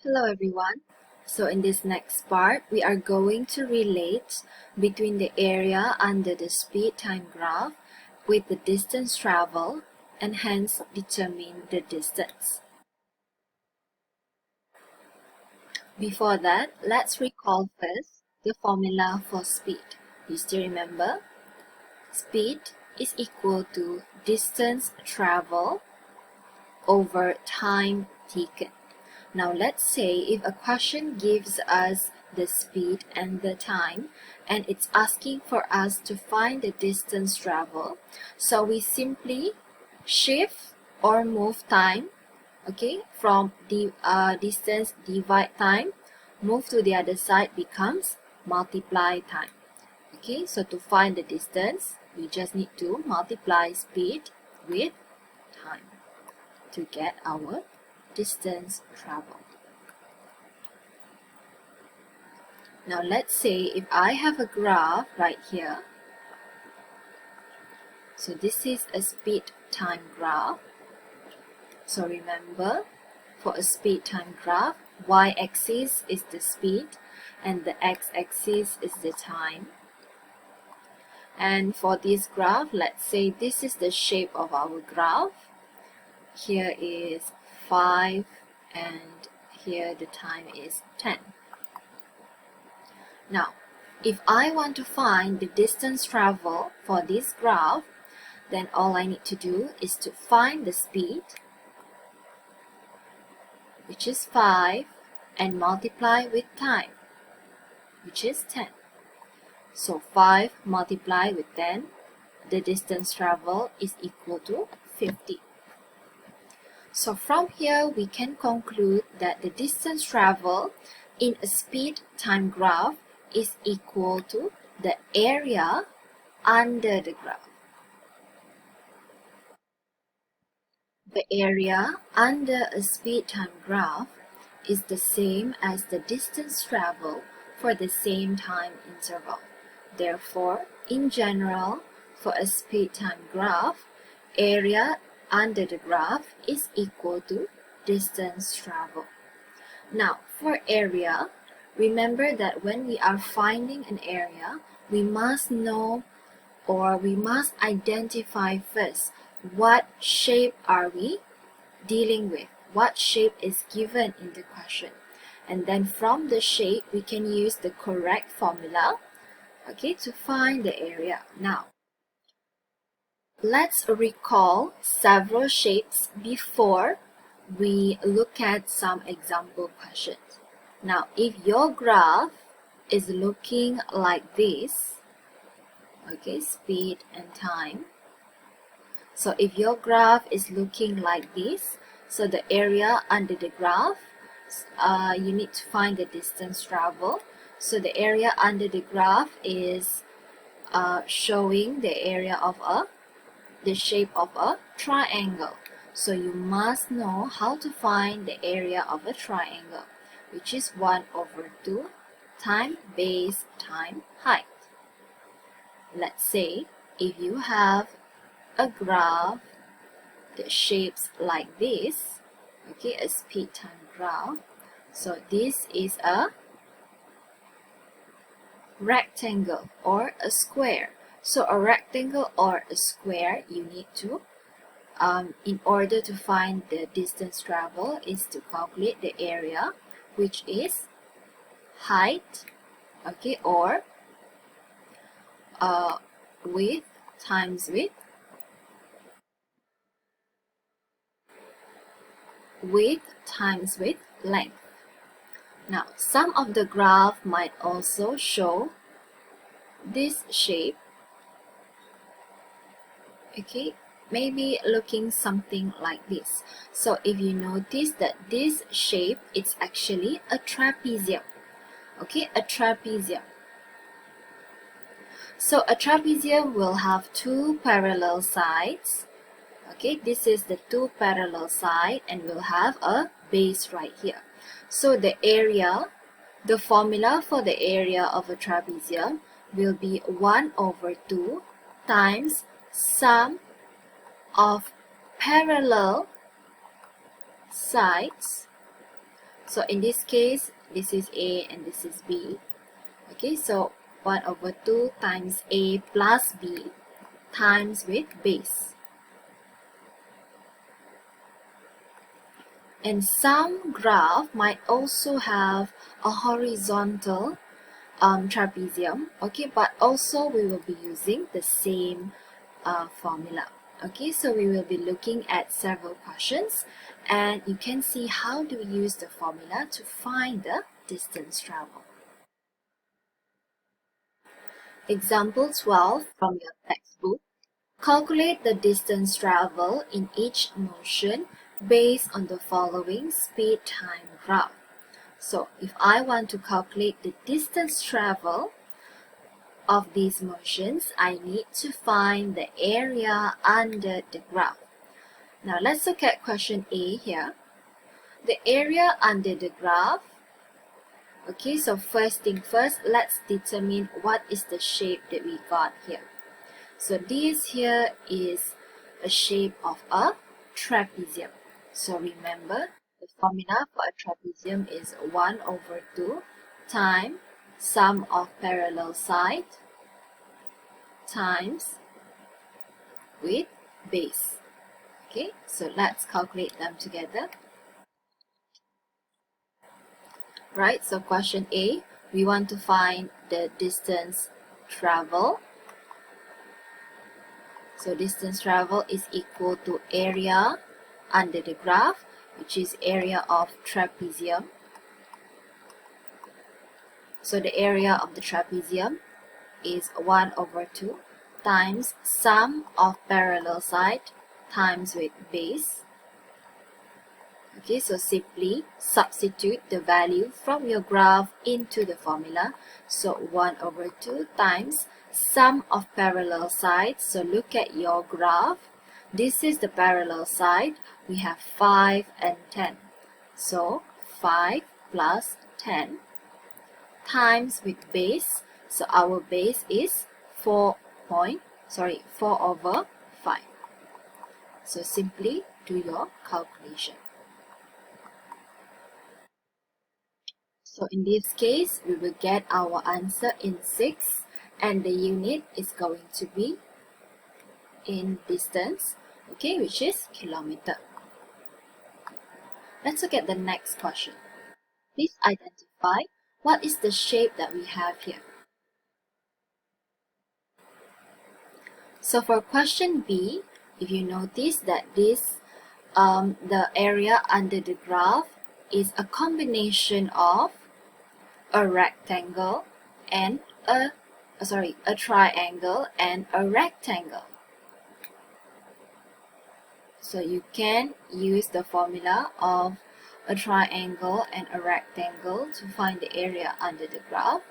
Hello everyone. So in this next part, we are going to relate between the area under the speed-time graph with the distance traveled and hence determine the distance. Before that, let's recall first the formula for speed. You still remember? Speed is equal to distance traveled over time taken. Now let's say if a question gives us the speed and the time and it's asking for us to find the distance traveled, so we simply shift or move time, okay, from the distance divide time, move to the other side becomes multiply time. Okay, so to find the distance, we just need to multiply speed with time to get our distance traveled. Now let's say if I have a graph right here. So this is a speed time graph. So remember, for a speed time graph, y-axis is the speed and the x-axis is the time. And for this graph, let's say this is the shape of our graph. Here is 5 and here the time is 10. Now, if I want to find the distance traveled for this graph, then all I need to do is to find the speed, which is 5, and multiply with time, which is 10. So 5 multiplied with 10, the distance traveled is equal to 50. So from here, we can conclude that the distance traveled in a speed-time graph is equal to the area under the graph. The area under a speed-time graph is the same as the distance traveled for the same time interval. Therefore, in general, for a speed-time graph, area under the graph is equal to distance traveled. Now, for area, remember that when we are finding an area, we must know or we must identify first what shape are we dealing with, what shape is given in the question. And then from the shape, we can use the correct formula, okay, to find the area. Now, let's recall several shapes before we look at some example questions. Now, if your graph is looking like this, okay, speed and time. So if your graph is looking like this, so the area under the graph, you need to find the distance traveled. So the area under the graph is showing the area of the shape of a triangle. So you must know how to find the area of a triangle, which is 1/2 time base time height. Let's say if you have a graph that shapes like this, okay, a speed time graph. So this is a rectangle or a square. So a rectangle or a square, you need to, in order to find the distance traveled, is to calculate the area, which is height, okay, or width times width times length. Now, some of the graph might also show this shape, okay, maybe looking something like this. So if you notice that this shape is actually a trapezium, okay, a trapezium. So a trapezium will have two parallel sides. Okay, this is the two parallel side and we'll have a base right here. So the area, the formula for the area of a trapezium will be 1/2 times sum of parallel sides. So in this case, this is A and this is B. Okay, so 1 over 2 times A plus B times with base. And some graph might also have a horizontal trapezium, okay, but also we will be using the same formula. Okay, so we will be looking at several questions, and you can see how do we use the formula to find the distance traveled. Example 12 from your textbook. Calculate the distance traveled in each motion based on the following speed-time graph. So if I want to calculate the distance traveled of these motions, I need to find the area under the graph. Now let's look at question A here. The area under the graph. Okay, so first thing first, let's determine what is the shape that we got here. So this here is a shape of a trapezium. So remember, the formula for a trapezium is 1 over 2 times sum of parallel sides times with base. Okay, so let's calculate them together. Right, so question A, we want to find the distance traveled. So distance traveled is equal to area under the graph, which is area of trapezium. So the area of the trapezium is 1 over 2 times sum of parallel side times with base. Okay, so simply substitute the value from your graph into the formula. So 1 over 2 times sum of parallel sides. So look at your graph. This is the parallel side. We have 5 and 10. So 5 plus 10 times with base. So our base is 4 over 5. So simply do your calculation. So in this case, we will get our answer in 6, and the unit is going to be in distance, okay, which is kilometer. Let's look at the next question. Please identify what is the shape that we have here. So for question B, if you notice that this, the area under the graph is a combination of a rectangle and a triangle and a rectangle. So you can use the formula of a triangle and a rectangle to find the area under the graph,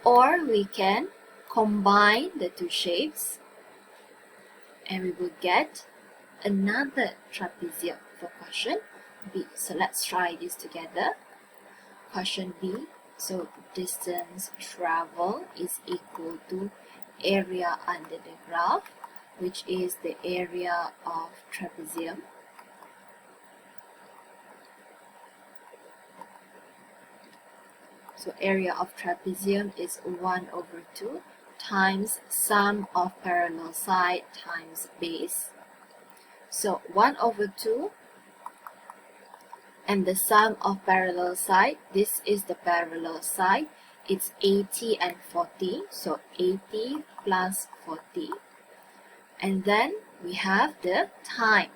or we can combine the two shapes and we will get another trapezium for question B. So let's try this together. Question B. So distance traveled is equal to area under the graph, which is the area of trapezium. So area of trapezium is 1 over 2 times sum of parallel side times base. So 1 over 2 and the sum of parallel side, this is the parallel side, it's 80 and 40, so 80 plus 40. And then we have the time.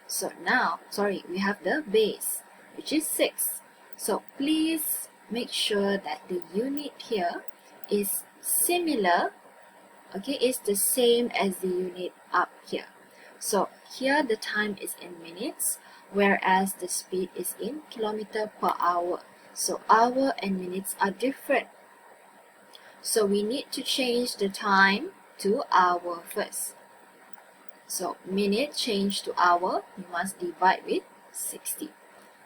So now, we have the base, which is 6. So please make sure that the unit here is similar, okay, it's the same as the unit up here. So here the time is in minutes, whereas the speed is in kilometer per hour. So hour and minutes are different. So we need to change the time to hour first. So minute change to hour, you must divide with 60.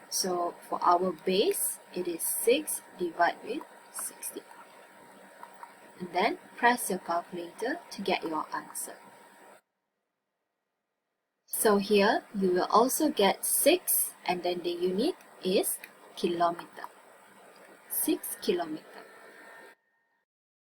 So for our base, it is 6 divided with 60. And then press your calculator to get your answer. So here you will also get 6, and then the unit is kilometer. 6 kilometers.